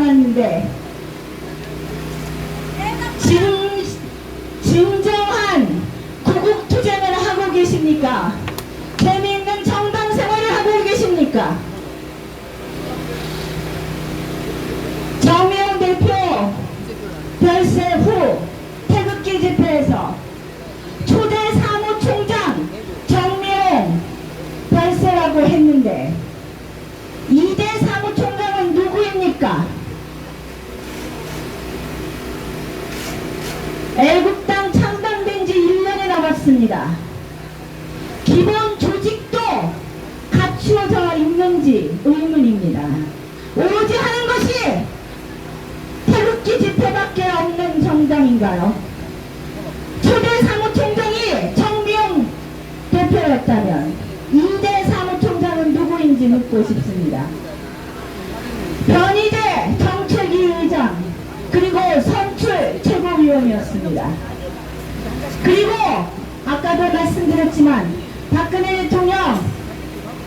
않았는데 진정한 구국투쟁을 하고 계십니까? 재미있는 정당 생활을 하고 계십니까? 정미용 대표 별세 후 태극기 집회에서 초대 사무총장 정미용 별세라고 했는데 2대 사무총장은 누구입니까? 애국당 창당된 지 1년이 남았습니다. 기본 조직도 갖추어져 있는지 의문입니다. 오로지 하는 것이 태극기 집회밖에 없는 정당인가요? 초대 사무총장이 정미용 대표였다면 2대 사무총장은 누구인지 묻고 싶습니다. 변희재 정책위 의장 그리고 선출 최고위원이었습니다. 그리고 아까도 말씀드렸지만 박근혜 대통령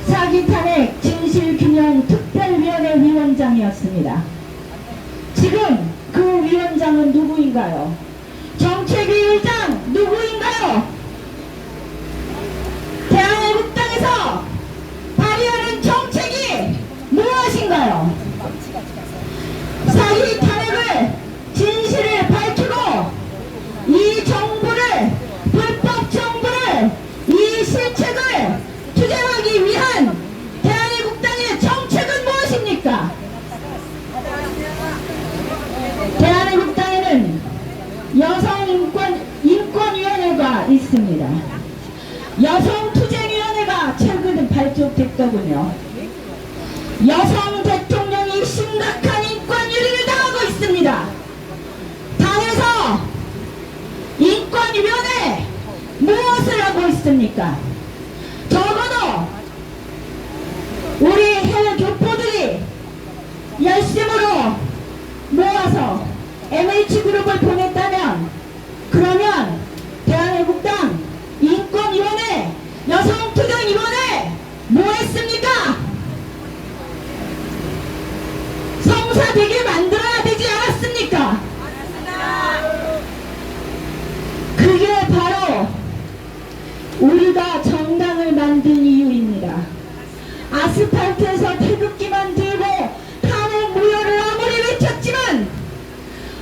사기 탄핵 진실규명 특별위원회 위원장이었습니다. 지금 그 위원장은 누구인가요? 정책위 의장 누구인가요? 대한애국당에서 발의하는 정책이 무엇인가요? 사기 탄핵을 진실을 밝히고 이 정부를 불법 정부를 이 실책을 투쟁하기 위한 대한애국당의 정책은 무엇입니까? 대한애국당에는 여성인권위원회가 있습니다. 여성투쟁위원회가 최근에 발족됐더군요. 여성 대통령이 심각한 인권유린을 당하고 있습니다. 당에서 인권위원회 무엇을 하고 있습니까? 적어도 우리 해외 교포들이 열심으로 모아서 MH그룹을 보냈다면 그러면 대한애국당 인권위원회 여성투쟁위원회 뭐 했습니까? 성사되게 만들어야 되지 않았습니까? 그게 바로 우리가 정당을 만든 이유입니다. 아스팔트에서 태극기만 들고 탄핵 무효를 아무리 외쳤지만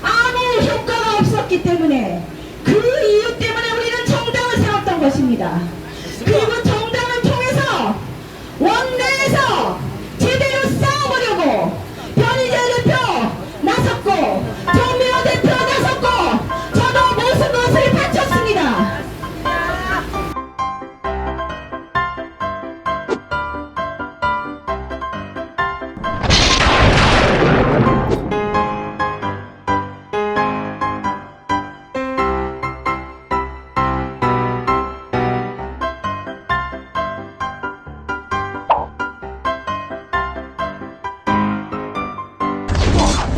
아무 효과가 없었기 때문에 그 이유 때문에 우리는 정당을 세웠던 것입니다. 그리고 정당을 통해서 원내에서 제대로 싸워보려고 변희재 대표 나섰고 정미용 대표 나섰고 저도 모든 것을 바쳤습니다.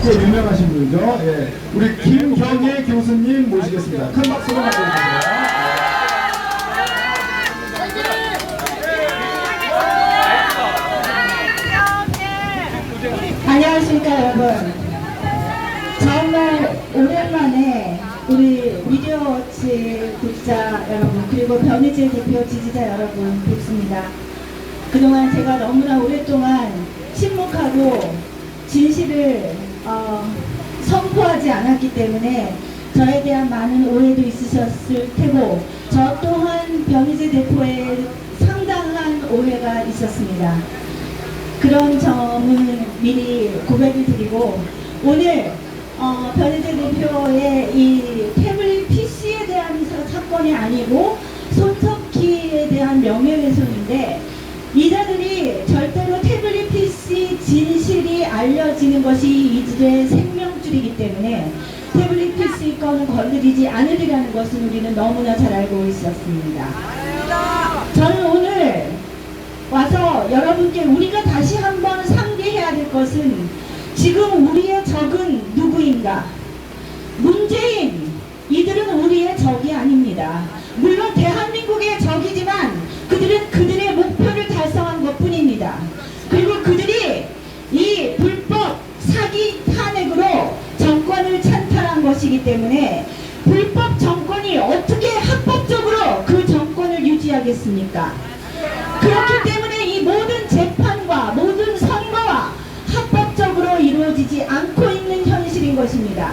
유명하신 분이죠. 예. 우리 김경애 교수님 모시겠습니다. 큰 박수로 맞아주세요. 안녕하십니까 여러분. 정말 오랜만에 우리 미디어워치 구독자 여러분 그리고 변희재 대표 지지자 여러분 뵙습니다. 그동안 제가 너무나 오랫동안 침묵하고 진실을 선포하지 않았기 때문에 저에 대한 많은 오해도 있으셨을 테고 저 또한 변희재 대표의 상당한 오해가 있었습니다. 그런 점은 미리 고백을 드리고 오늘 변희재 대표의 이 태블릿 PC에 대한 사건이 아니고 손석희에 대한 명예훼손인데 이자들이 절대로 태블릿 PC 진실이 알려지는 것이 이들의 생명줄이기 때문에 태블릿 PC 건을 건드리지 않으리라는 것은 우리는 너무나 잘 알고 있었습니다. 저는 오늘 와서 여러분께 우리가 다시 한번 상기해야 될 것은 지금 우리의 적은 누구인가? 문재인, 이들은 우리의 적이 아닙니다. 물론 대한민국의 적이지만 그들은 그들의 목표를 달성한 것 뿐입니다. 그리고 그들이 이 불법 사기 탄핵 것이기 때문에 불법 정권이 어떻게 합법적으로 그 정권을 유지하겠습니까? 그렇기 때문에 이 모든 재판과 모든 선거와 합법적으로 이루어지지 않고 있는 현실인 것입니다.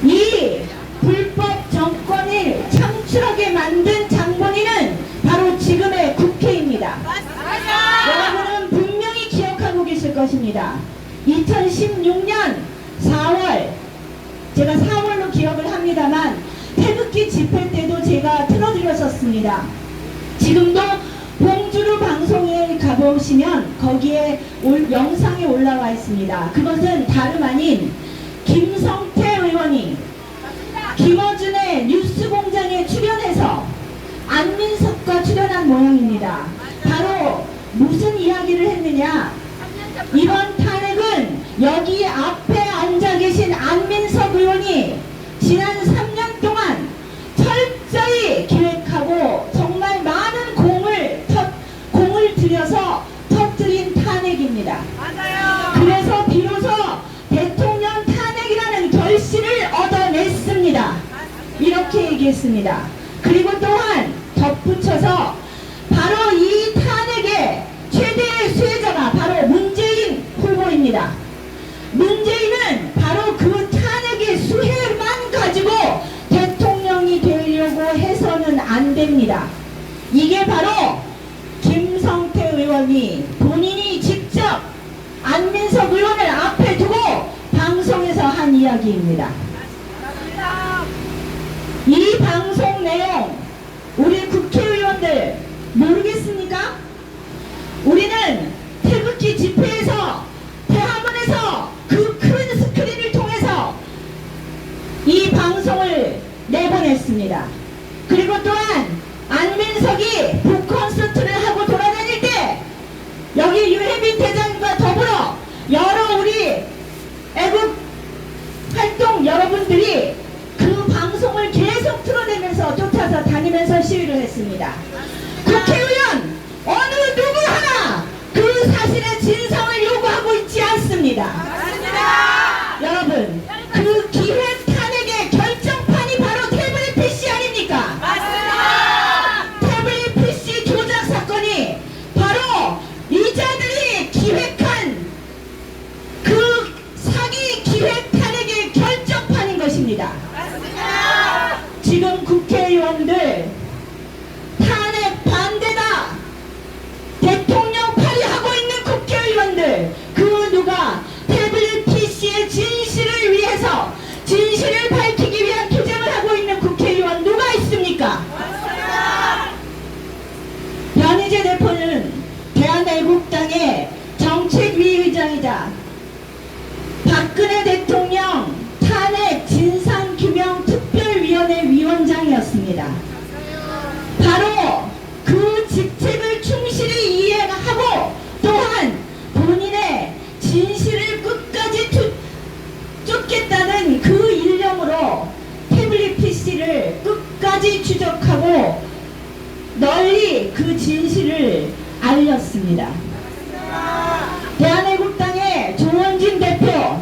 이 불법 정권을 창출하게 만든 장본인은 바로 지금의 국회입니다. 여러분은 분명히 기억하고 계실 것입니다. 2016년 4월, 제가 4월로 기억을 합니다만 태극기 집회 때도 제가 틀어드렸었습니다. 지금도 봉주루 방송에 가보시면 거기에 영상이 올라와 있습니다. 그것은 다름 아닌 김성태 의원이 김어준의 뉴스공장에 출연해서 안민석과 출연한 모양입니다. 바로 무슨 이야기를 했느냐, 이번 탄핵은 여기 앞에 앉아 계신 안민석 의원이 지난 3년 동안 철저히 기획하고 정말 많은 공을 들여서 터뜨린 탄핵입니다. 맞아요. 그래서 비로소 대통령 탄핵이라는 결실을 얻어냈습니다. 이렇게 얘기했습니다. 그리고 또한 덧붙여서 바로 이 탄핵의 최대의 수혜자가 바로 문재인 후보입니다. 문재인은 바로 그 탄핵의 수혜만 가지고 대통령이 되려고 해서는 안 됩니다. 이게 바로 김성태 의원이 본인이 직접 안민석 의원을 앞에 두고 방송에서 한 이야기입니다. 이 방송 내용 우리 국회의원들 모르겠습니까? 우리는 태극기 집회에서 대화문에서 그 큰 스크린을 통해서 이 방송을 내보냈습니다. 그리고 또한 안민석이 북콘서트를 하고 돌아다닐 때 여기 유해빈 대장과 더불어 여러 우리 애국 활동 여러분들이 그 방송을 계속 틀어내면서 쫓아서 다니면서 시위를 했습니다. 국회의원 어느 누구 하나 그 사실의 진상을 요구하고 있지 않습니다. 맞습니다. 여러분, 그 기획 탄핵의 결정판이 바로 태블릿 PC 아닙니까? 맞습니다. 태블릿 PC 조작 사건이 바로 이자들이 기획한 그 사기 기획 탄핵의 결정판인 것입니다. 맞습니다. 지금 국회의원들 탄핵 반대다, 대통령 발의하고 있는 국회의원들 그 누가 태블릿 PC의 진실을 위해서 진실을 밝히기 위한 투쟁을 하고 있는 국회의원 누가 있습니까? 맞습니다. 변희재 대표는 대한애국당의 정책위 의장이자 박근혜 대통령 탄핵 진상규명특별위원회 위원장이었습니다. 바로 그 직책을 충실히 이행하고 또한 본인의 진실을 끝까지 쫓겠다는 그 일념으로 태블릿 PC를 끝까지 추적하고 널리 그 진실을 알렸습니다. 대한애국당의 조원진 대표,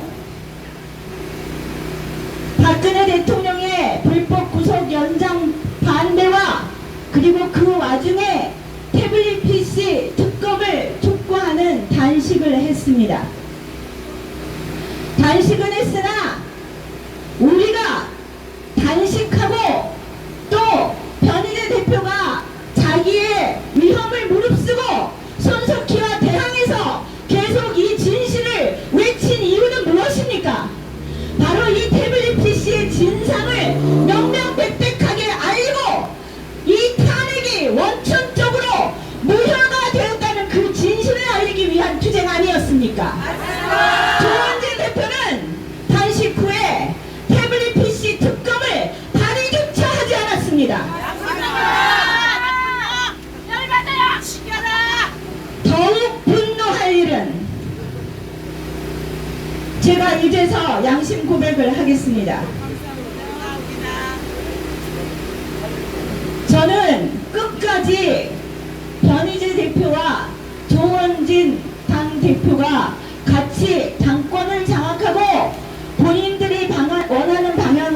박근혜 대통령의 불법 구속 연장 반대와 그리고 그 와중에 태블릿 PC 특검을 촉구하는 단식을 했습니다. 단식은 했으나 우리가 단식하고 또 변희재 대표가 자기의 위험을 무릅쓰고 손석희와 대항해서 계속 이 진실을 외친 이유는 무엇입니까? 바로 이 태블릿 PC의 진상을 명명백백하게 알고 이 탄핵이 원천적으로 무효가 되었다는 그 진실을 알리기 위한 투쟁 아니었습니까? 조원진 대표는 단식 후에 태블릿 PC 특검을 발의조차 하지 않았습니다. 열받아요. 시켜라. 더욱 분노할 일은 제가 이제서 양심 고백을 하겠습니다. 저는 끝까지 변희재 대표와 조원진 당 대표가 같이 당권을 장악하고 본인들이 원하는 방향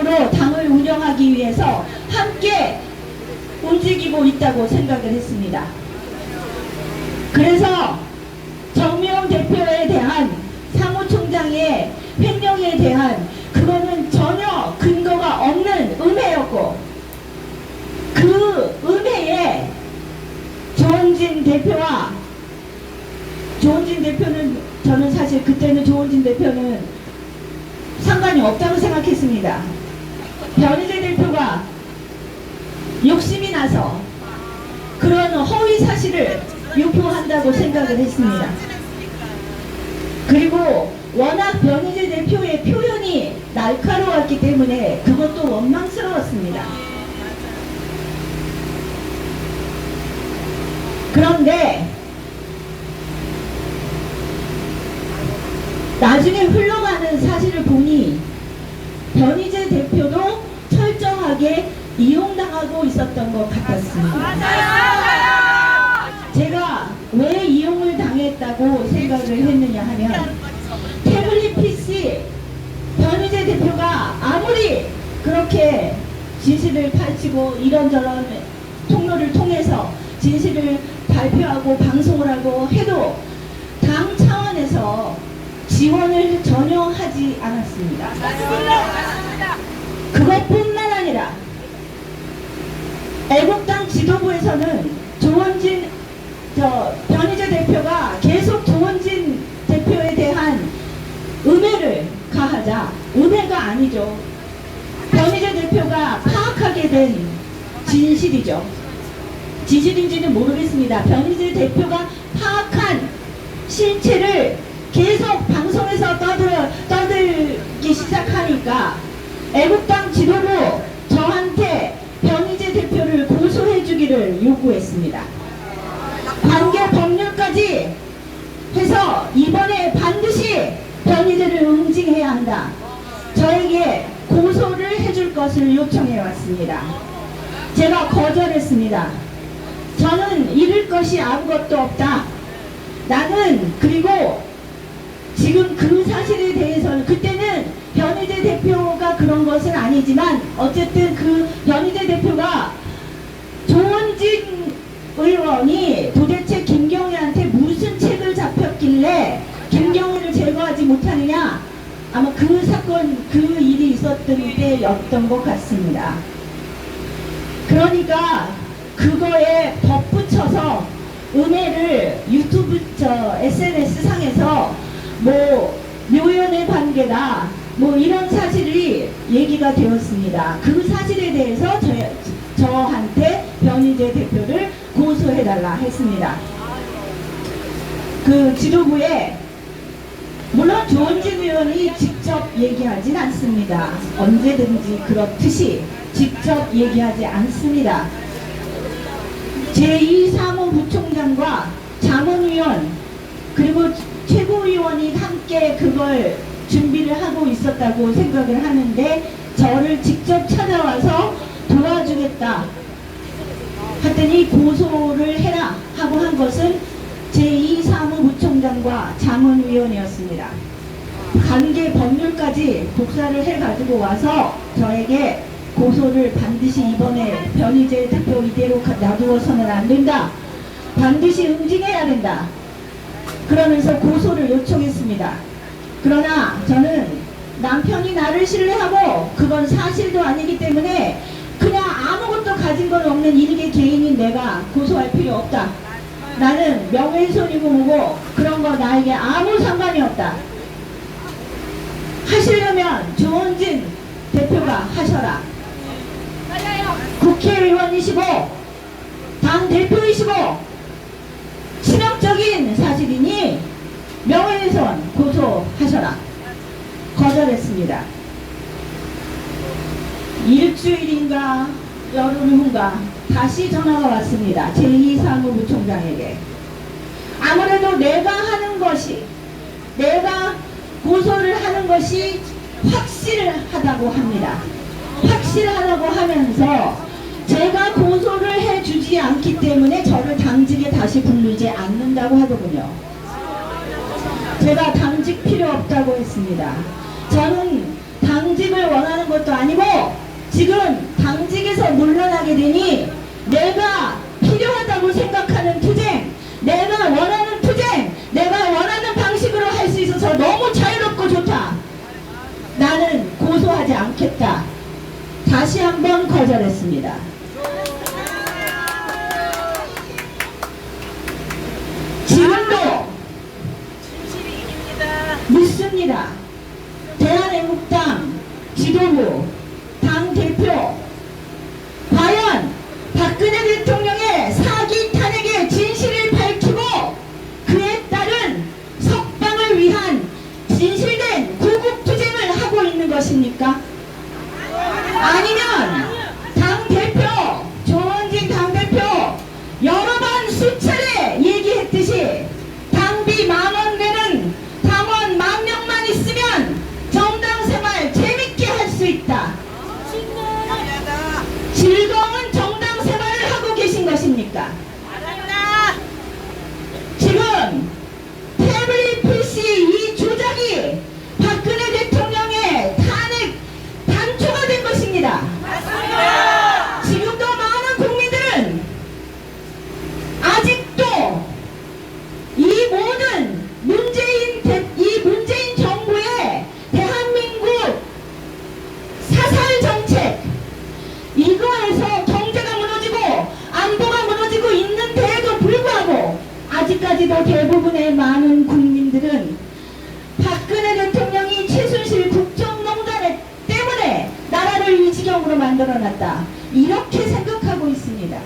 없다고 생각을 했습니다. 그래서 정미영 대표에 대한 사무총장의 횡령에 대한 그거는 전혀 근거가 없는 음해였고, 그 음해에 조원진 대표는 저는 사실 그때는 조원진 대표는 상관이 없다고 생각했습니다. 변희재 대표가 욕심이 나서 그런 허위 사실을 유포한다고 생각을 했습니다. 그리고 워낙 변희재 대표의 표현이 날카로웠기 때문에 그것도 원망스러웠습니다. 그런데 나중에 흘러가는 사실을 보니 변희재 대표도 철저하게 이용당하고 있었던 것 같았습니다. 제가 왜 이용을 당했다고 생각을 했느냐 하면, 태블릿 PC 변희재 대표가 아무리 그렇게 진실을 파헤치고 이런저런 통로를 통해서 진실을 발표하고 방송을 하고 해도 당 차원에서 지원을 전혀 하지 않았습니다. 그것뿐만 아니라 애국당 지도부에서는 변희재 대표가 계속 조원진 대표에 대한 음해를 가하자, 음해가 아니죠. 변희재 대표가 파악하게 된 진실이죠. 진실인지는 모르겠습니다. 변희재 대표가 파악한 실체를 계속 방송에서 떠들기 시작하니까 애국당 지도부 저한테 변희재 대표를 고소해 주기를 요구했습니다. 관계 법률까지 해서 이번에 반드시 변희재를 응징해야 한다. 저에게 고소를 해줄 것을 요청해 왔습니다. 제가 거절했습니다. 저는 잃을 것이 아무것도 없다. 나는 그리고 지금 그 사실에 대해서는 그때는 변희재 대표가 그런 것은 아니지만 어쨌든 그 변희재 대표가 조원진 의원이 도대체 김경희한테 무슨 책을 잡혔길래 김경희를 제거하지 못하느냐, 아마 그 사건 그 일이 있었던 때였던 것 같습니다. 그러니까 그거에 덧붙여서 음해를 유튜브 SNS 상에서 뭐 묘연의 관계다 뭐 이런 사실이 얘기가 되었습니다. 그 사실에 대해서 저한테 변희재 대표를 고소해달라 했습니다. 그 지도부에 물론 조원진 의원이 직접 얘기하진 않습니다. 언제든지 그렇듯이 직접 얘기하지 않습니다. 제2사무부총장과 자문위원 그리고 최고위원이 함께 그걸 준비를 하고 있었다고 생각을 하는데, 저를 직접 찾아와서 도와주겠다 하더니 고소를 해라 하고 한 것은 제2사무부총장과 자문위원이었습니다. 관계 법률까지 복사를 해가지고 와서 저에게 고소를 반드시 이번에 변희재 대표 이대로 놔두어서는 안 된다, 반드시 응징해야 된다 그러면서 고소를 요청했습니다. 그러나 저는 남편이 나를 신뢰하고 그건 사실도 아니기 때문에 그냥 아무것도 가진 건 없는 일개 개인인 내가 고소할 필요 없다. 나는 명예훼손이고 뭐고 그런 거 나에게 아무 상관이 없다. 하시려면 조원진 대표가 하셔라. 국회의원이시고 당 대표이시고 치명적인 사실이니 명예훼손 고소하셔라. 거절했습니다. 일주일인가 열흘 후인가 다시 전화가 왔습니다. 제2사무부총장에게. 아무래도 내가 고소를 하는 것이 확실하다고 합니다. 확실하다고 하면서 제가 고소를 해주지 않기 때문에 저를 당직에 다시 부르지 않는다고 하더군요. 제가 당직 필요 없다고 했습니다. 저는 당직을 원하는 것도 아니고 지금 당직에서 물러나게 되니 내가 생각하는 투쟁, 내가 원하는 투쟁, 내가 원하는 방식으로 할 수 있어서 너무 자유롭고 좋다. 나는 고소하지 않겠다. 다시 한번 거절했습니다. 지금도 진실이 이깁니다. 묻습니다. 대한애국당 지도부, 당대표, 과연 박근혜 대통령의 사기 탄핵의 진실을 밝히고 그에 따른 석방을 위한 진실된 구국투쟁을 하고 있는 것입니까? 아니면 당대표, 조원진 당대표 여러 번 수차례 얘기했듯이 당비 10,000원 내는 당원 10,000명만 있으면 정당 생활 재밌게 할 수 있다. 즐거운 정당 생활을 하고 계신 것입니까? 잘한다. 지금 태블릿 PC 이 조작이 박근혜 대통령의 탄핵 단초가 된 것입니다. 맞습니다. 지금도 많은 국민들은 아직도 이 모든 문재인 정부의 대한민국 사살 정책 이거에서 경제가 무너지고 안보가 무너지고 있는데도 불구하고 아직까지도 대부분의 많은 국민들은 박근혜 대통령이 최순실 국정농단 때문에 나라를 이 지경으로 만들어놨다. 이렇게 생각하고 있습니다.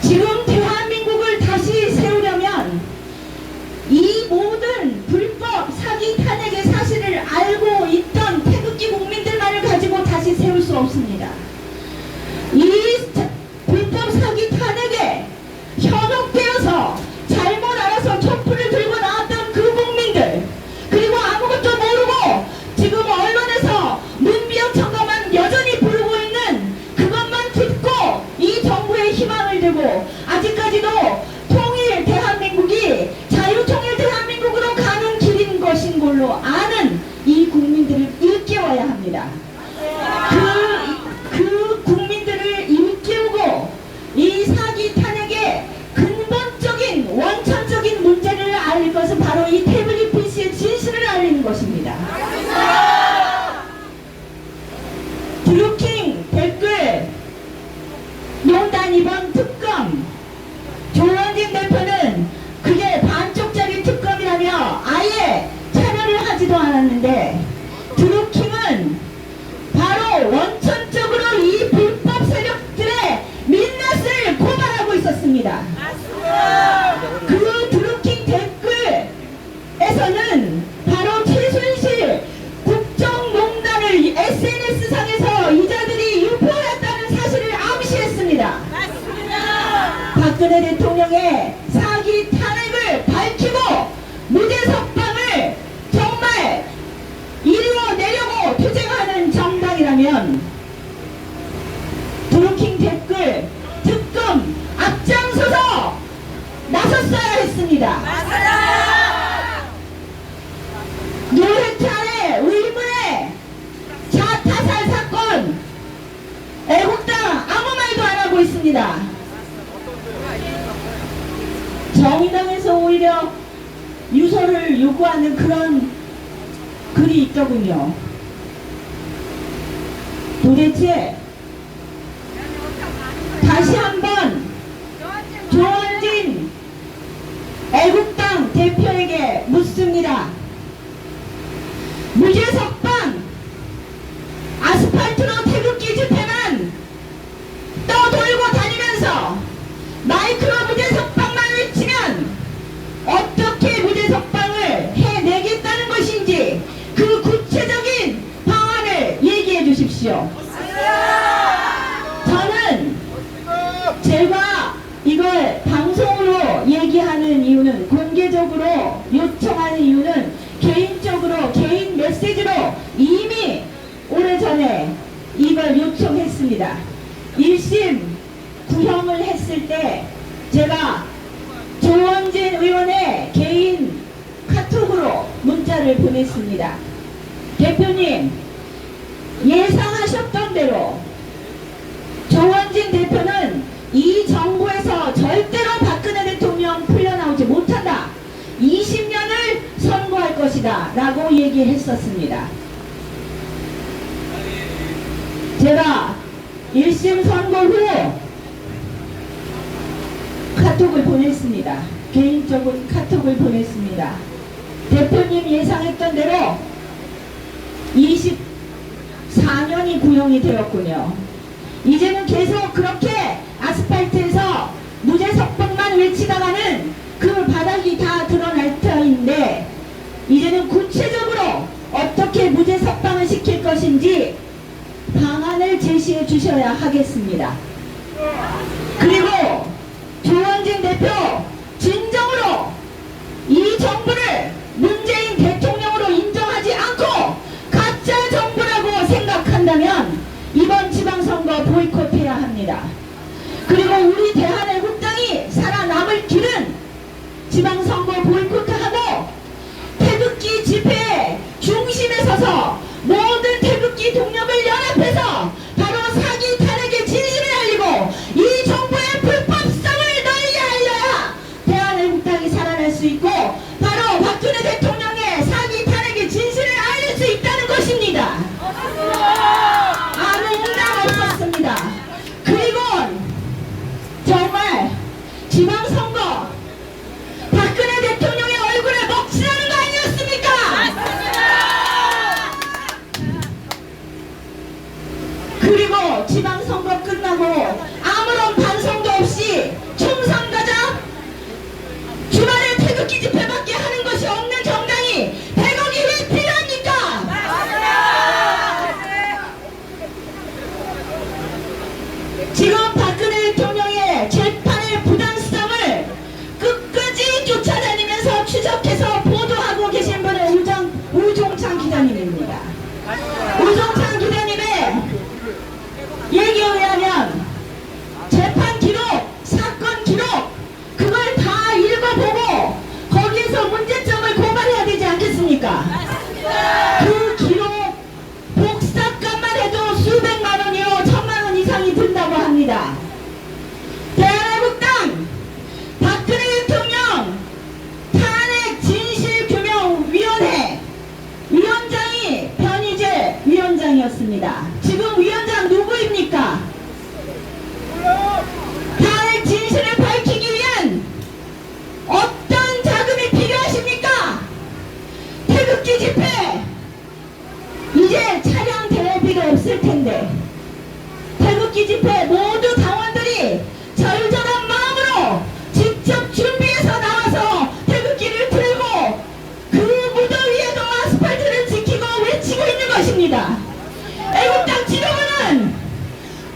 지금 대한민국을 다시 세우려면 이 모든 불법 사기 탄핵의 사실을 알고 있던 태극기 국민들만을 가지고 다시 세울 수 없습니다. 이 불법 사기 탄핵에 현혹되어서 잘못 알아서 촛불을 들고 나왔던 그 국민들, 그리고 아무것도 모르고 지금 언론에서 문비영 청가만 여전히 부르고 있는 그것만 듣고 이 정부의 희망을 두고 아직까지도 통일 대한민국이 자유통일 대한민국으로 가는 길인 것인 걸로 아는 이 국민들을 일깨워야 합니다. 그 국민들을 일깨우고 이 사기 탄핵의 근본적인 원천적인 문제를 알릴 것은 바로 이 태블릿 PC의 진실을 알리는 것입니다. 드루킹 댓글 농단 이번 특검 조원진 대표는 그게 반쪽짜리 특검이라며 아예 참여를 하지도 않았는데 드루킹은 바로 원천적으로 이 불법 세력들의 민낯을 고발하고 있었습니다. 그 드루킹 댓글에서는 바로 최순실 국정농단을 SNS상에서 이자들이 유포했다는 사실을 암시했습니다. 박근혜 대통령의 사기 탄핵을 밝히고 무죄 석방을 정말 이루어내려고 투쟁하는 정당이라면 드루킹 댓글 특검 앞장서서 나섰어야 했습니다. 노회찬의 의문의 자타살 사건 애국당 아무 말도 안 하고 있습니다. 정의당에서 오히려 유서를 요구하는 그런 글이 있더군요. 도대체 다시 한번 조원진 애국당 대표에게 묻습니다. 무죄 석방, 아스팔트로 태극기 집회만 떠돌고 다니면서 마이크로 무죄 석방만 외치면 어떻게 무죄 석방을 해내겠다는 것인지 그 구체적인 방안을 얘기해 주십시오. 저는 제가 이걸 방송으로 얘기하는 이유는, 공개적으로 요청하는 이유는 개인적으로 개인 메시지로 이미 오래전에 이걸 요청했습니다. 1심 구형을 했을 때 제가 조원진 의원의 개인 카톡으로 문자를 보냈습니다. 대표님, 예상하셨던 대로 조원진 대표는 이 정부에서 절대로 박근혜 대통령 풀려나오지 못한다. 20년을 선고할 것이다 라고 얘기했었습니다. 제가 1심 선고 후 카톡을 보냈습니다. 개인적인 카톡을 보냈습니다. 대표님 예상했던 대로 24년이 구형이 되었군요. 이제는 계속 그렇게 아스팔트에서 무죄석방만 외치다가는 그 바닥이 다 드러날 터인데, 이제는 구체적으로 어떻게 무죄석방을 시킬 것인지 방안을 제시해 주셔야 하겠습니다. 그리고 조원진 대표, 진정으로 이 정부를 문재인 대통령으로 인정하지 않고 가짜 정부라고 생각한다면 이번 지방선거 보이콧해야 합니다. 그리고 우리 대한애국당이 살아남을 길은 지방선거 보이콧하고 태극기 집회의 중심에 서서 모든 태극기 동력을 연합해서 바로 사기 탄핵의 진실을 알리고 이 정부의 불법성을 널리 알려야 대한애국당이 살아날 수 있고 바로 박근혜 대통령의 사기 탄핵의 진실을 알릴 수 있다는 것입니다. 아무 응답 없었습니다. 그리고 정말 지방선거 박근혜 대통령의 얼굴에 먹칠하는 거 아니었습니까? 그리고 지방선거 끝나고 아무런 반성도 없이 총선 가자, 주말에 태극기 집회밖에 하는 것이 없는 정당이 100억이 왜 필요합니까? 지금 박근혜 대통령의 재판의 부당성을 끝까지 쫓아다니면서 추적해서 보도하고 계신 분은 우종찬 기자님입니다. 우종찬 기자님의 얘기에 의하면 재판 기록, 사건 기록 그걸 다 읽어보고 거기에서 문제점을 고발해야 되지 않겠습니까? 그 기록 복사값만 해도 수백만 원이요 1000만 원 이상이 든다고 합니다. 대한애국당 박근혜 대통령 탄핵 진실규명위원회 위원장이 변희재 위원장이었습니다. 지금 위원장 누구입니까? 탄핵 진실을 밝히기 위한 어떤 자금이 필요하십니까? 태극기 집회 이제 차량 대비가 없을 텐데 태극기 집회 모두 당원들이 절절한 마음으로 직접 준비해서 나와서 태극기를 들고 그 무더위에도 아스팔트를 지키고 외치고 있는 것입니다. 애국당 지도부는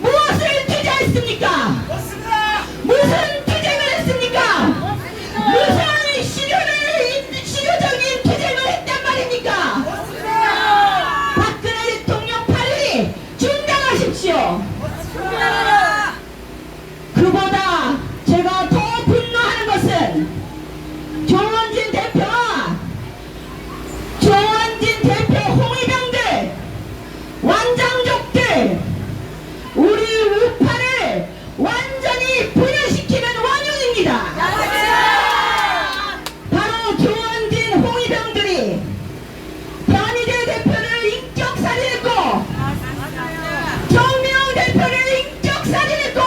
무엇을 투자했습니까? 무슨 투쟁을 했습니까? 무슨 실효적인 투쟁을 했단 말입니까? 박근혜 대통령 빨리 중단하십시오. 그보다 제가 더 분노하는 것은 조원진 대표와 조원진 대표 홍위병들, 완장족들, 우리 우파를 완전히 분열시키는 원흉입니다. 바로 조원진 홍위병들이 변희재 대표를 인격살인했고 정명 대표를 인격살인했고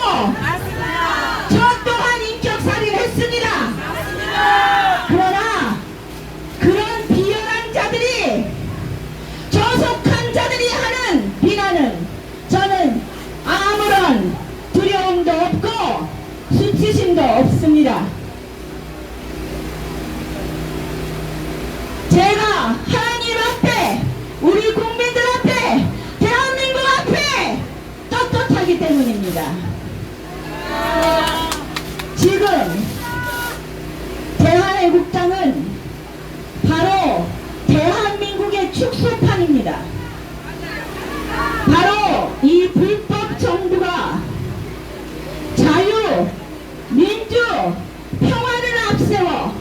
저 또한 인격살인했습니다. 그러나 그런 비열한 자들이, 저속한 자들이 하는 비난은 저는 아무런 두려움도 없고 수치심도 없습니다. 제가 하나님 앞에, 우리 국민들 앞에, 대한민국 앞에 떳떳하기 때문입니다. 지금 대한애국당은 바로 대한민국의 축소판입니다. 바로 이 불법 정부가 자유, 민주, 평화를 앞세워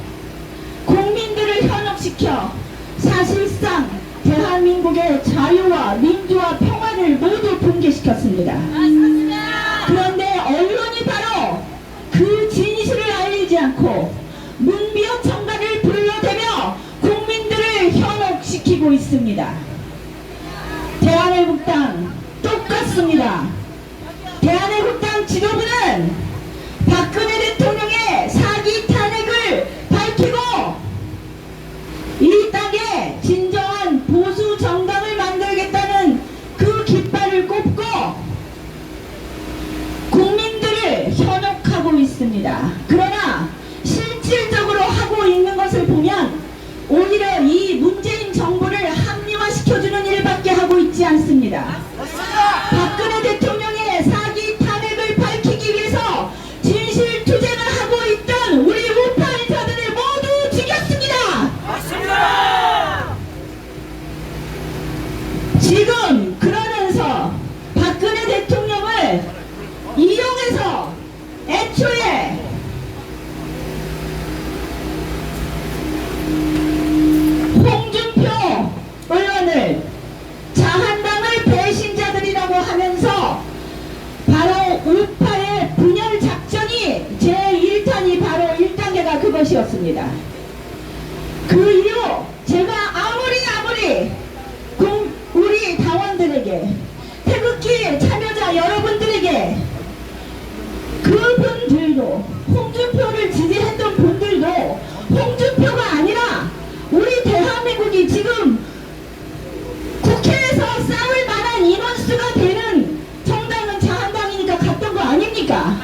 국민들을 현혹시켜 사실상 대한민국의 자유와 민주와 평화를 모두 붕괴시켰습니다. 그런데 언론이 바로 그 진실을 알리지 않고 문비어 청가를 불러대며 국민들을 현혹시키고 있습니다. 대한애국당 똑같습니다. 대한애국당 지도부는 박근혜 대통령의 사기 탄핵을 밝히고 이 땅에 진정한 보수 정당을 만들겠다는 그 깃발을 꼽고 국민들을 현혹하고 있습니다. 그러나 실질적으로 하고 있는 것을 보면 오히려 이 문재인 정부를 합리화시켜주는 일밖에 하고 있지 않습니다. 박근혜 대통령의 사기 탄핵을 밝히기 위해서 진실 투쟁을 하고 있던 우리 우파 인사들을 모두 죽였습니다. 지금 그러면서 박근혜 대통령을 이용해서 애초에 홍준표 의원을 자한당을 배신자들이라고 하면서 바로 우파의 분열 작전이 제1탄이 바로 1단계가 그것이었습니다. 그 이후 제가 아무리 우리 당원들에게 태극기 참여자 여러분들에게 그분들도 홍준표를 지지했던 분들도 홍준표가 아니라 우리 대한민국이 지금 국회에서 싸울 만한 인원수가 되는 정당은 자한당이니까 갔던 거 아닙니까?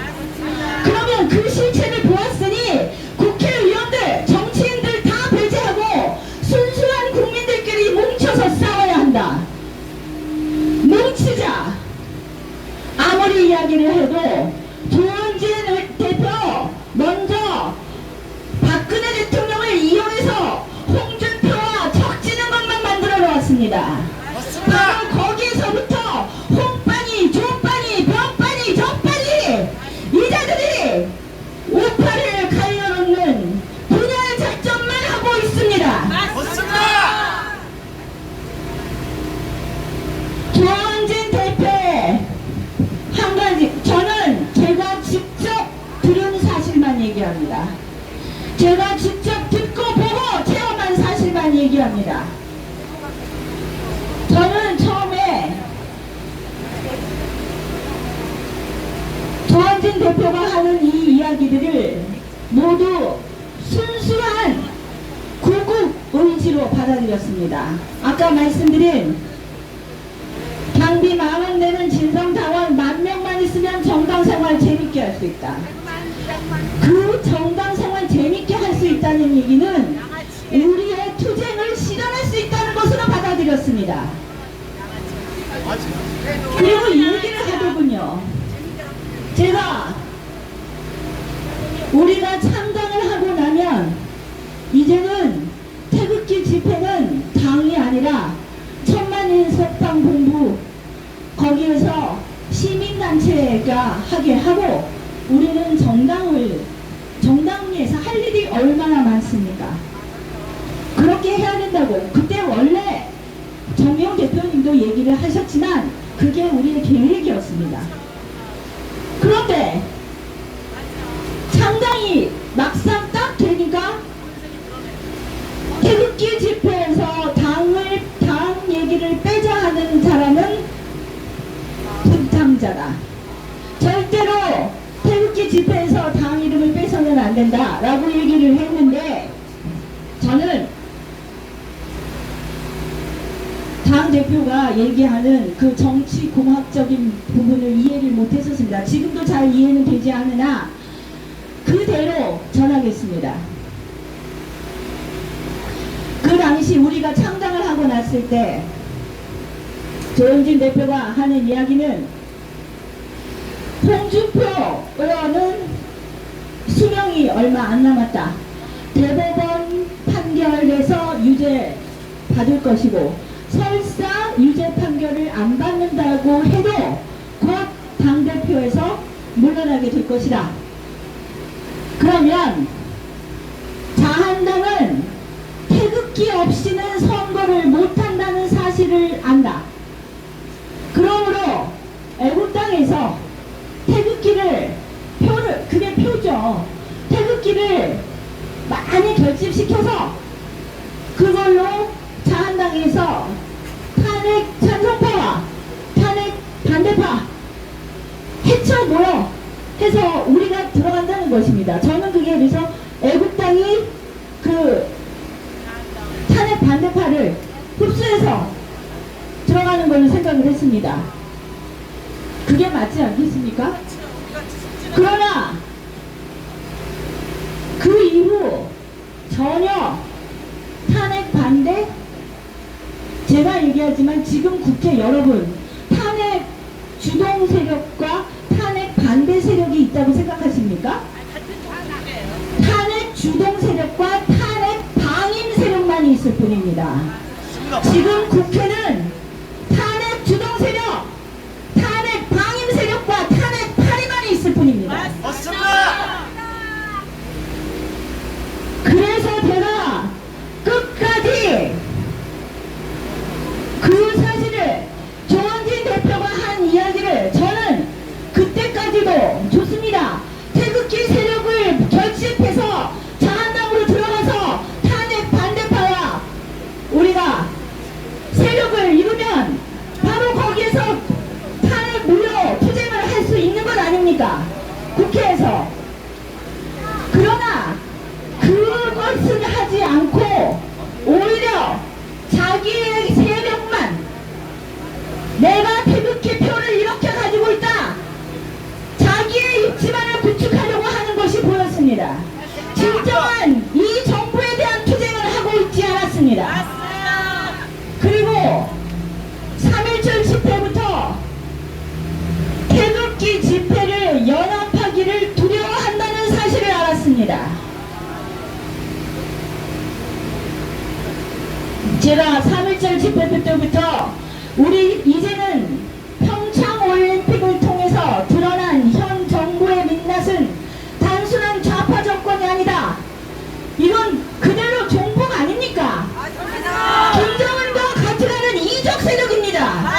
그러면 그 실체를 보았으니 국회의원들, 정치인들 다 배제하고 순수한 국민들끼리 뭉쳐서 싸워야 한다. 뭉치자. 아무리 이야기를 해도 조원진 대표 먼저 박근혜 대통령을 이용해서 홍준표와 척지는 것만 만들어 놓았습니다. 바로 거기서부터 홍빠니, 조빠니, 벼빠니, 젖빠니 이자들이 우파를 갈려놓는 분열 작전만 하고 있습니다. 조원진 대표의 한 가지, 저는 제가 직접 들은 사실만 얘기합니다. 제가 직접 듣고 보고 체험한 사실만 얘기합니다. 저는 처음에 조원진 대표가 하는 이 이야기들을 모두 순수한 구국 의지로 받아들였습니다. 아까 말씀드린 당비 40,000대는 진성당원 10,000명만 있으면 정당생활 재밌게 할 수 있다. 그 정당생활 재밌게 할 수 있다는 얘기는 우리의 투쟁을 실현할 수 있다는 것으로 받아들였습니다. 그리고 이 얘기를 하더군요. 제가 우리가 창당을 하고 나면 이제는 태극기 집회는 당이 아니라 천만인 석방 본부 거기에서 시민단체가 하게 하고 우리는 정당위에서 할 일이 얼마나 많습니까? 그렇게 해야 된다고. 그때 원래 정의용 대표님도 얘기를 하셨지만 그게 우리의 계획이었습니다. 그런데 창당이 막상 딱 되니까 태극기 집회에서 당 얘기를 빼자 하는 사람은 분탕자다. 절대로 태극기 집회에서 당 이름을 빼서는 안 된다 라고 얘기를 했는데 저는 당 대표가 얘기하는 그 정치공학적인 부분을 이해를 못했었습니다. 지금도 잘 이해는 되지 않으나 그대로 전하겠습니다. 그 당시 우리가 창당을 하고 났을 때 조원진 대표가 하는 이야기는 홍준표 의원은 수명이 얼마 안 남았다. 대법원 판결에서 유죄 받을 것이고 설사 유죄 판결을 안 받는다고 해도 곧 당대표에서 물러나게 될 것이다. 그러면 자한당은 태극기 없이는 선거를 못한다는 사실을 안다. 그러므로 애국당에서 태극기를 그게 표죠. 저는 생각을 했습니다. 그게 맞지 않겠습니까? 그러나 그 이후 전혀 탄핵 반대, 제가 얘기하지만 지금 국회 여러분 탄핵 주동 세력과 탄핵 반대 세력이 있다고 생각하십니까? 탄핵 주동 세력과 탄핵 방임 세력만이 있을 뿐입니다. 지금 국회는 탄핵 주동 세력, 탄핵 방임 세력과 탄핵 파리만이 있을 뿐입니다. 그래서 제가 끝까지 그 사실을 조원진 대표가 한 이야기를 저는 그때까지도 좋습니다. 태극기 세력을 결집해서 자한당으로 들어가서 탄핵 반대파와 우리가 세력을 이루면 바로 거기에서 탄핵 무효 투쟁을 할 수 있는 것 아닙니까? 국회에서. 그러나 그것을 하지 않고 오히려 자기의 세력만, 내가 태극기 표를 이렇게 가지고 있다, 자기의 입지만을 구축하려고 하는 것이 보였습니다. 진정한 이 정부에 대한 투쟁을 하고 있지 않았습니다. 그리고 3.1절 집회부터 태극기 집회를 연합하기를 두려워한다는 사실을 알았습니다. 제가 3.1절 집회 때부터 우리 이제는 평창 올림픽을 통해서 드러난 현 정부의 민낯은 단순한 좌파 정권이 아니다. 이건 그대로 종북 아닙니까? 김정은과 같이 가는 이적 세력입니다.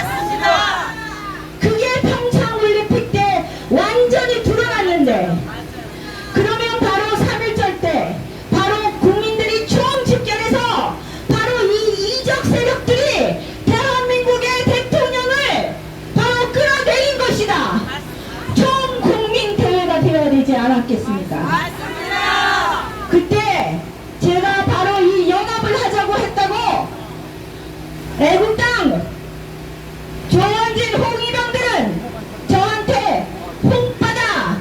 그게 평창 올림픽 때 완전히 드러났는데, 그러면 바로 3.1절 때 바로 국민들이 총 집결해서 바로 이 이적 세력들이 대한민국의 대통령을 바로 끌어내린 것이다. 총 국민 대회가 되어야 되지 않았겠습니까? 그때 제가 바로 이 연합을 하자고 했다고 애국당 조원진 홍위병들은 저한테 홍바다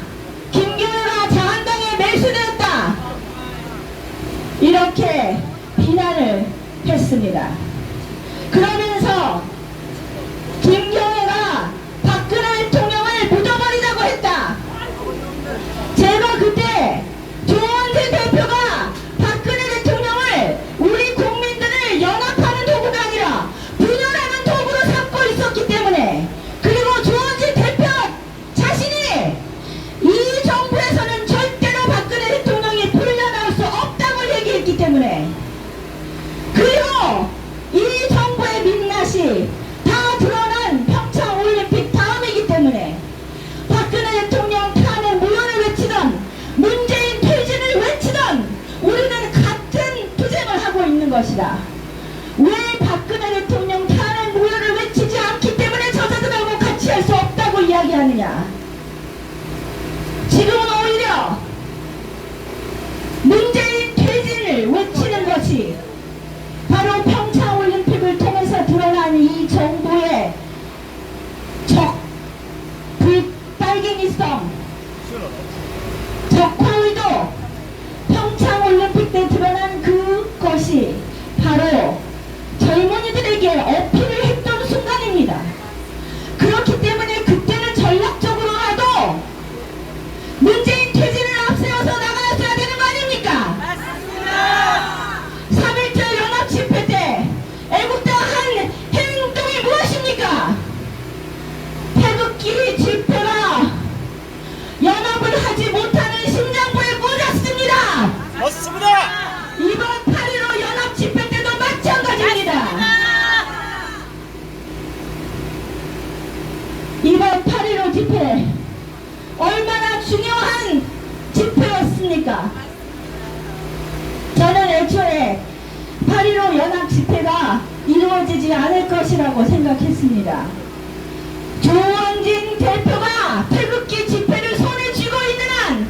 김경애가 자한당에 매수되었다 이렇게 비난을 했습니다. 그러면서 김경애가 박근혜 대통령을 묻어버리자고 했다. 제가 그때 조원진 대표가 박근혜 대통령을 우리 국민들을 연합하는 도구가 아니라 분열하는 도구로 삼고 있었기 때문에, 그리고 조원진 대표 자신이 이 정부에서는 절대로 박근혜 대통령이 풀려나올 수 없다고 얘기했기 때문에, 그리고 이 정부의 민낯이 다 드러난 평창 올림픽 다음이기 때문에 박근혜 대통령 탄핵 무효를 외치던 문재인 퇴진을 외치던 우리는 같은 투쟁을 하고 있는 것이다. 왜 박근혜 대통령 탄핵 무효를 외치지 않기 때문에 저자들하고 같이 할 수 없다고 이야기하느냐. 지금은 오히려 문재인 퇴진을 외치는 것이 바로 평창 올림픽을 통해서 드러난 이 정부의 불빨갱이성, 적화의도, 평창 올림픽 때 드러난 그것이 바로 젊은이들에게 어필을 했던 순간입니다. 그렇기 때문에 그때는 전략적으로라도 문재인 퇴진을 앞세워서 나가야 되는 거 아닙니까? 3.1절 연합 집회 때 애국당 한 행동이 무엇입니까? 태극기 집회가 연합을 하지 못하는 심장부에 꽂았습니다. 맞습니다. 이번 8.15 연합 집회 때도 마찬가지입니다. 이번 8.15 집회 얼마나 중요한 집회였습니까? 저는 애초에 8.15 연합 집회가 이루어지지 않을 것이라고 생각했습니다. 조원진 대표가 태극기 집회를 손에 쥐고 있는 한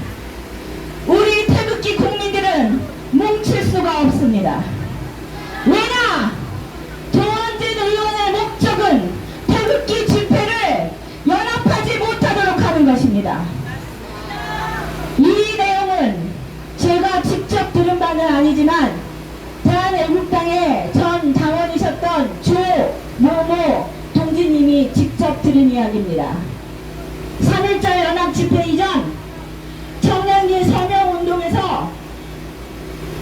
우리 태극기 국민들은 뭉칠 수가 없습니다. 왜냐? 조원진 의원의 목적은 모모 동지님이 직접 들은 이야기입니다. 3.1절 연합 집회 이전 청년기 서명운동에서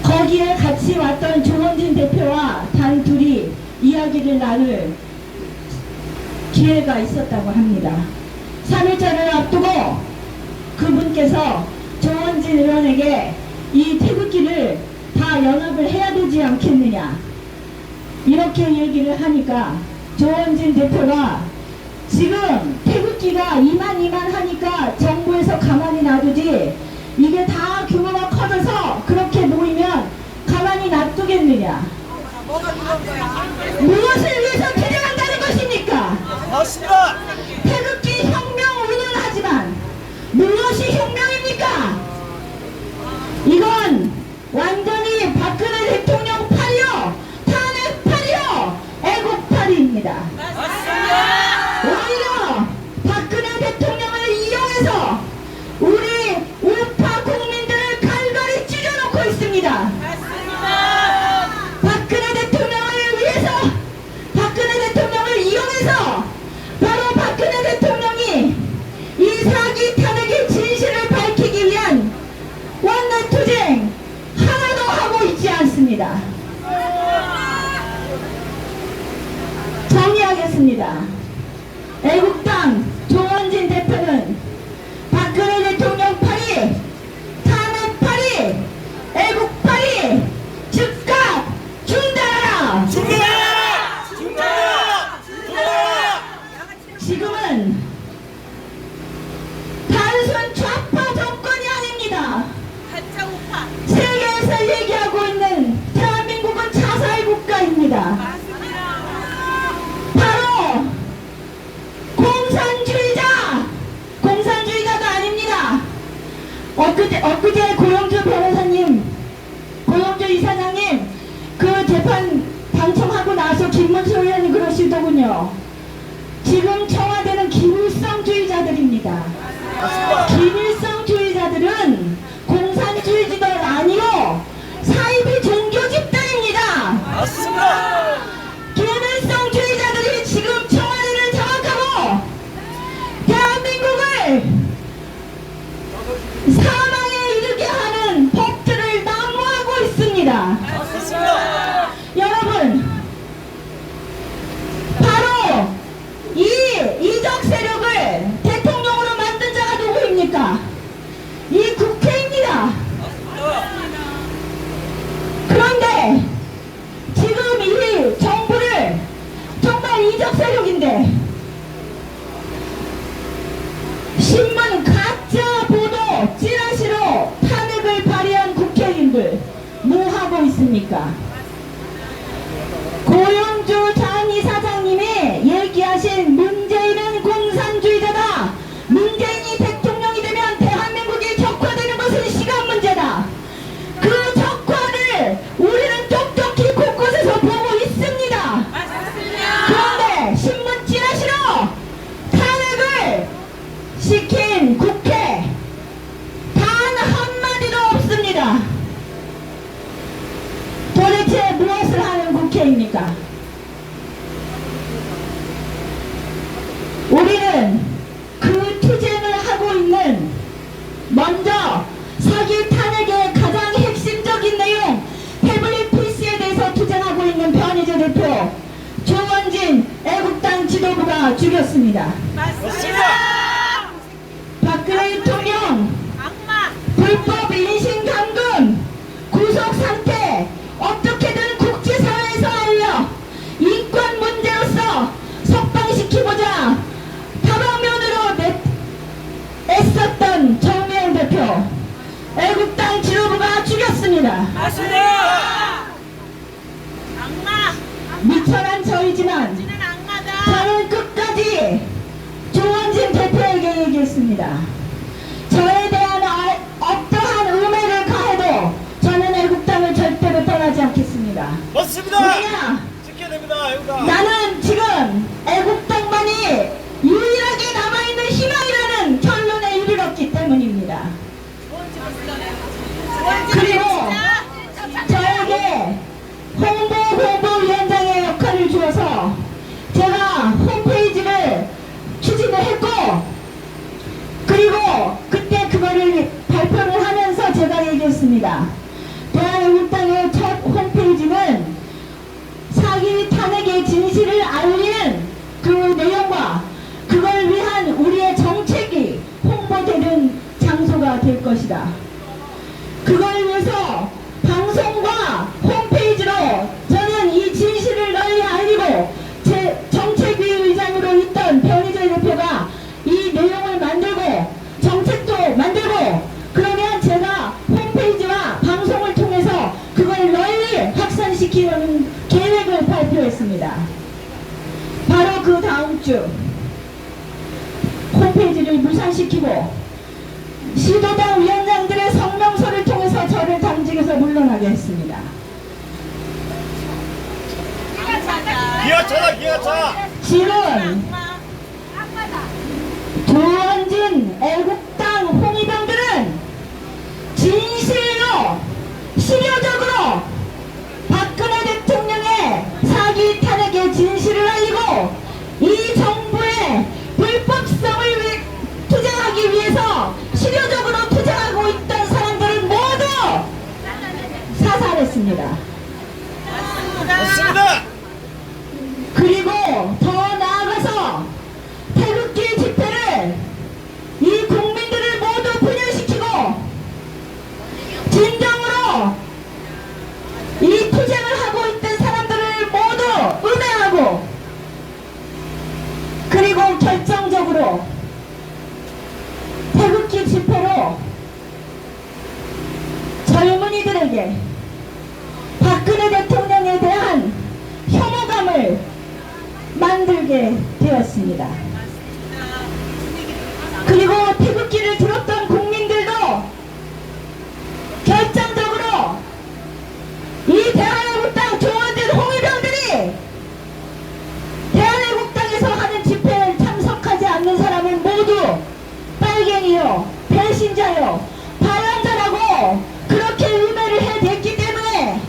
거기에 같이 왔던 조원진 대표와 단둘이 이야기를 나눌 기회가 있었다고 합니다. 3.1절을 앞두고 그분께서 조원진 의원에게 이 태극기를 다 연합을 해야 되지 않겠느냐 이렇게 얘기를 하니까 조원진 대표가 지금 태극기가 이만 하니까 정부에서 가만히 놔두지 이게 다 규모가 커져서 그렇게 모이면 가만히 놔두겠느냐, 무엇을 위해서 투쟁한다는 것입니까? 맞습니다. 태극기 혁명운은 하지만 무엇이 혁명입니까? 이건 완전히 박근혜 대통령 팔이요, 탄핵 팔이요, 애국팔이입니다. 오히려 박근혜 대통령을 이용해서 우리 우파 국민들을 갈갈이 찢어놓고 있습니다. 박근혜 대통령을 위해서, 박근혜 대통령을 이용해서 바로 박근혜 대통령이 이 사기 탄핵의 진실을 밝히기 위한 원내투쟁 하나도 하고 있지 않습니다. 정리하겠습니다. 애국당 조원진 대표는 박근혜 대통령 팔이, 탄핵 팔이, 애국 팔이 즉각 중단하라! 지금은 단순 좌파 정권이 아닙니다. 세계에서 얘기하고 있는 대한민국은 자살 국가입니다. 바로 공산주의자가 아닙니다. 엊그제 고영주 변호사님, 고영주 이사장님 그 재판 당첨하고 나서 김문수 의원이 그러시더군요. 지금 청와대는 김일성주의자들입니다. 김일성주의자들은 공산주의자들 아니고 사이비 종교 집단입니다. 맞습니다. 김일성주의자들이 지금 청와대를 장악하고 대한민국을 사망에 이르게 하는 법들을 난무하고 있습니다. 여러분, 바로 이 이적 세력을 대통령으로 만든 자가 누구입니까? 이 국회입니다. 그런데 지금 이 정부를 정말 이적 세력인데 신문 가짜 보도 찌라시로 탄핵을 발의한 국회의원들 뭐 하고 있습니까? 고영주 전 이사장님이 얘기하신 문재인은 공산주의자다, 문재인이 대통령이 되면 대한민국이 적화되는 것은 시간 문제다, 그 적화를 우리는 똑똑히 곳곳에서 보고 있습니다. 그런데 신문 찌라시로 탄핵을 시킨 국회 단 한마디도 없습니다. 도대체 무엇을 하는 국회입니까? 우리는 그 투쟁을 하고 있는, 먼저 사기 탄핵의 가장 핵심적인 내용 태블릿 PC에 대해서 투쟁하고 있는 변희재 대표, 조원진 애국당 지도부가 죽였습니다. 박근혜 대통령 불법 인신감금 구속 상태 어떻게든 국제사회에서 알려 인권 문제로서 석방시키고자 다방면으로 애썼던 정의원 대표, 애국당 지도부가 죽였습니다. 미천한 저이지만 저는 끝까지 조원진 대표에게 얘기했습니다. 저에 대한 어떠한 내용과 그걸 위한 우리의 정책이 홍보되는 장소가 될 것이다. 그걸 위해서 방송과 홈페이지로 저는 이 진실을 널리 알리고 제 정책위 의장으로 있던 변희재 대표가 이 내용을 만들고 정책도 만들고 그러면 제가 홈페이지와 방송을 통해서 그걸 널리 확산시키는 계획을 발표했습니다. 바로 그 다음 주 홈페이지를 무산시키고 시도당 위원장들의 성명서를 통해서 저를 당직에서 물러나게 했습니다. 기아차다 기아차. 지금 조원진 애국당 홍위병들은 진실로 실효적으로 박근혜 대통령의 사기 탄핵의 진실을 알리고 이 정부의 불법성을 투쟁하기 위해서 실효적으로 투쟁하고 있던 사람들은 모두 사살했습니다. 맞습니다. 그리고 더 나아가서 태극기 집회를 이 국민들을 모두 분열시키고 진정으로 이 투쟁을 하고 있던 사람들을 모두 음해하고 그리고 결정적으로 태극기 집회로 젊은이들에게 박근혜 대통령에 대한 혐오감을 만들게 되었습니다. 그리고 태극기를 들었던 국민들도 결정적으로 이 대한애국당 조원진 홍위병들이 대한애국당에서 하는 집회에 참석하지 않는 사람은 모두 빨갱이요, 배신자요, 반란자라고 그렇게 음해를 해댔기 때문에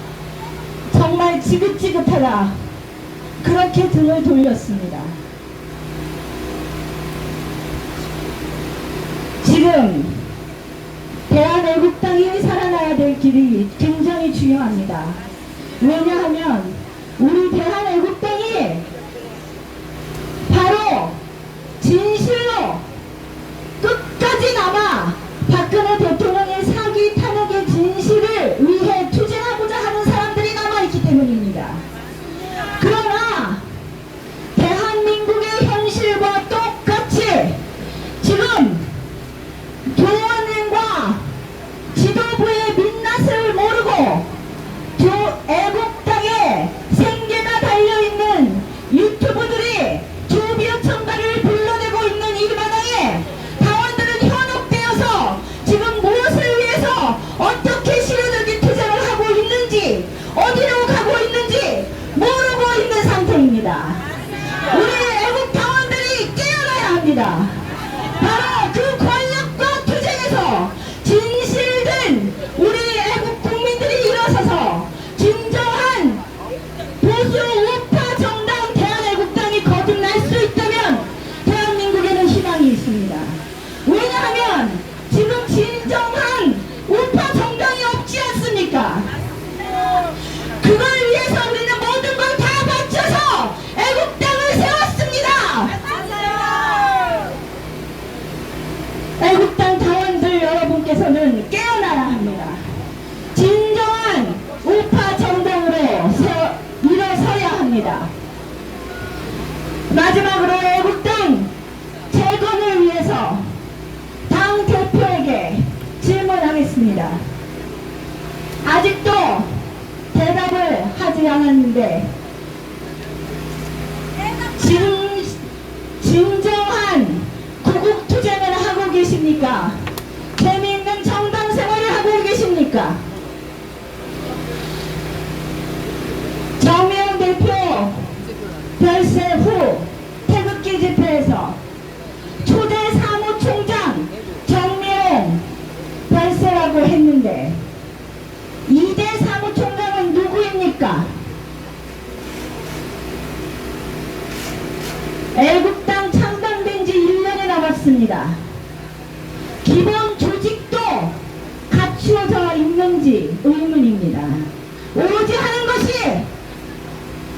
정말 지긋지긋하다 그렇게 등을 돌렸습니다. 지금 대한애국당이 살아나야 될 길이 굉장히 중요합니다. 왜냐하면 우리 대한애국당이 바로 진실로 끝까지 남아 박근혜 대통령의 사기 탄핵의 진실을 위해 투쟁하고자 하는 사람들이 남아있기 때문입니다. 그러나 대한민국의 현실과 똑같이 지금 교원님과 지도부의 민낯을 모르고 애국당에 생계가 달려있는 유튜브들이 조비오 청가를 불러내고 있는 이 마당에 당원들은 현혹되어서 지금 무엇을 위해서 어떻게 실효적인 투쟁을 하고 있는지 어디로 가고 있는지 모르고 있는 상태입니다. 우리 애국 당원들이 깨어나야 합니다. 바로 그 권력과 투쟁에서 진실된 우리 애국 국민들이 일어서서 진정한 보수 우파 정당 대한애국당이 거듭날 수 있다면 대한민국에는 희망이 있습니다. 왜냐하면 지금 진정한 우파 정당이 없지 않습니까? 그걸 위해서 우리는 모든 걸 다 바쳐서 애국당을 세웠습니다. 애국당 당원들 여러분께서는 깨어나야 합니다. 진정한 우파 정당으로 일어서야 합니다. 마지막으로 애국당 재건을 위해서 당 대표에게 질문하겠습니다. 아직도 대답을 하지 않았는데 진정한 구국투쟁을 하고 계십니까? 재미있는 정당 생활을 하고 계십니까? 정미영 대표 별세 후 태극기 집회에서 초대 사무총장 정미영 별세라고 했는데 2대 사무총장은 누구입니까? 애국당 창당된 지 1년이 남았습니다. 기본 조직도 갖추어져 있는지 의문입니다. 오로지 하는 것이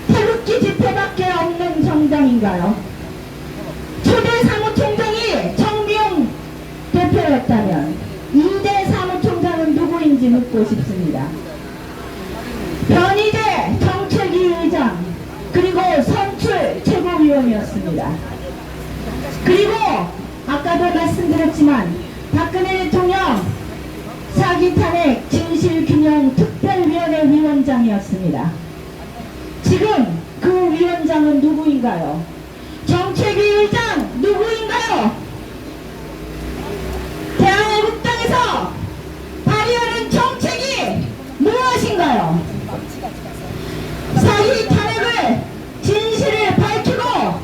태극기 집회밖에 없는 정당인가요? 묻고 싶습니다. 변희재 정책위 의장 그리고 선출 최고위원이었습니다. 그리고 아까도 말씀드렸지만 박근혜 대통령 사기 탄핵 진실규명 특별위원회 위원장이었습니다. 지금 그 위원장은 누구인가요? 정책위 의장 누구인가요? 대한민국당에서 발의하는 정책이 무엇인가요? 사기 탄핵을 진실을 밝히고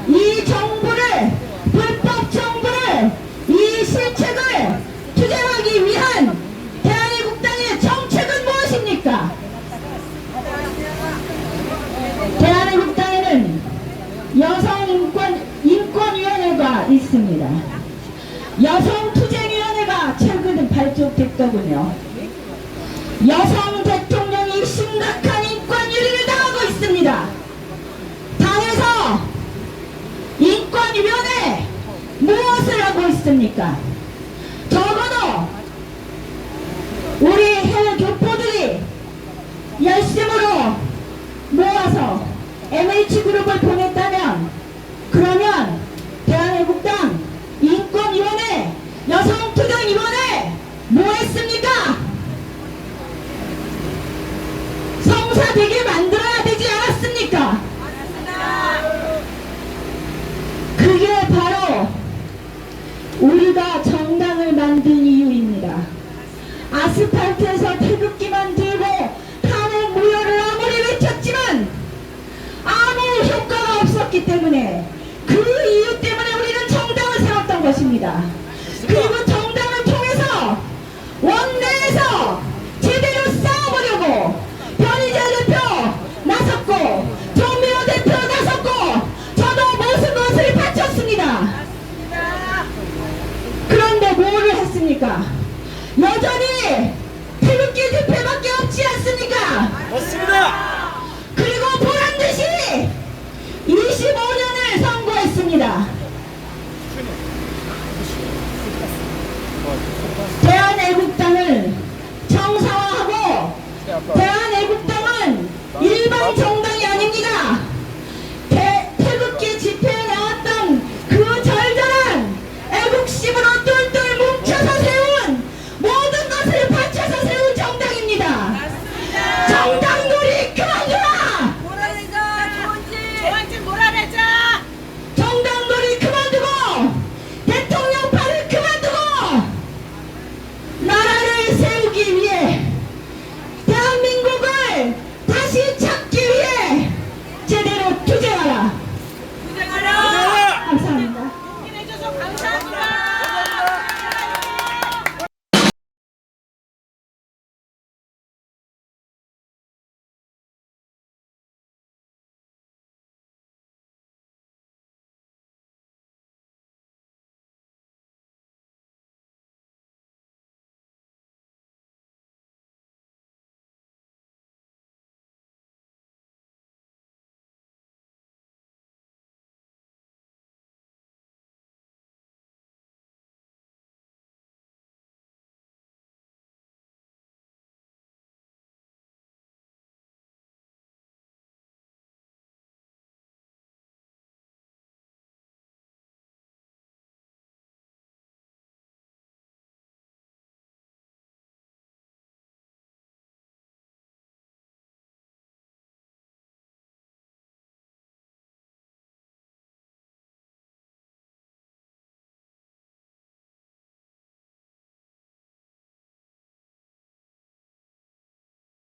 이 정부를 불법 정부를 이 실책을 투쟁하기 위한 대한민국당의 정책은 무엇입니까? 대한민국당에는 여성인권위원회가 있습니다. 여성투쟁위원회가 최근에 발족됐더군요. 여성 대통령이 심각한 인권유린을 당하고 있습니다. 당에서 인권위원회 무엇을 하고 있습니까? 적어도 우리 해외 교포들이 열심으로 모아서 MH그룹을 보냈다면 그러면 대한민국당 인권위원회 여성투쟁위원회 뭐 했습니까? 성사되게 만들어야 되지 않았습니까? 그게 바로 우리가 정당을 만든 이유입니다. 아스팔트에서 태극기만 들고 탄핵 무효를 아무리 외쳤지만 아무 효과가 없었기 때문에 그 이유 때문에 우리는 정당을 세웠던 것입니다. 그리고 정당을 통해서 원내에서 제대로 싸워보려고 변희재 대표 나섰고 정미호 대표 나섰고 저도 모든 것을 바쳤습니다. 그런데 뭐를 했습니까? 여전히 태극기 집회밖에 없지 않습니까? 맞습니다.